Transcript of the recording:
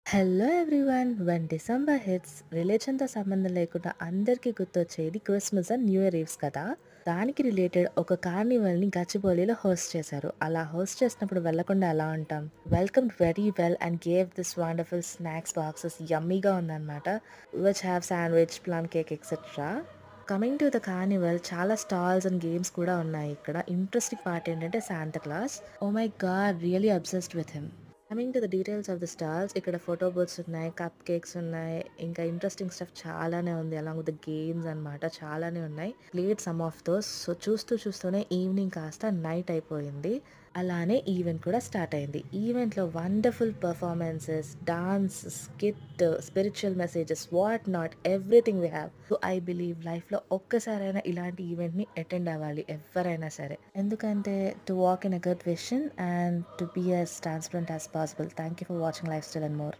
Hello everyone. When December hits రిలీజన్‌తో సంబంధం లేకుండా అందరికీ గుర్తొచ్చేది Christmas and New Year eves కదా! దానికి రిలేటెడ్ ఒక కార్నివల్‌ని గచ్చిబౌలిలో హోస్ట్ చేశారు. అలా హోస్ట్ చేసినప్పుడు వెళ్ళకుండా ఎలా ఉంటాం? Welcomed very well and gave this wonderful snacks boxes యమ్మీగా ఉందన్నమాట. Which have sandwich, plum cake etcetera. Coming to the carnival చాలా స్టాల్స్ అండ్ గేమ్స్ కూడా ఉన్నాయి ఇక్కడ. ఇంట్రెస్టింగ్ పార్ట్ ఏంటంటే Santa Claus. Oh my God! Really obsessed with him. Coming to the details of the stalls, ఇక్కడ photo booths ఉన్నాయి, cupcakes ఉన్నాయి, ఇంకా interesting stuff చాలానే ఉంది. అలాంగ్ విత్ ద గేమ్స్ అన్నమాట చాలానే ఉన్నాయి. Played some of those. So చూస్తూనే ఈవినింగ్ కాస్త నైట్ అయిపోయింది. అలానే ఈవెంట్ కూడా స్టార్ట్ అయింది. ఈవెంట్‌లో wonderful performances, dance, skit, spiritual messages what not everything we have. So I believe లైఫ్‌లో ఒక్కసారైనా ఇలాంటి ఈవెంట్‌ని అటెండ్ అవ్వాలి ఎవ్వరైనా సరే. ఎందుకంటే to walk in a good vision and to be as transparent as possible. Thank you for watching lifestyle and more.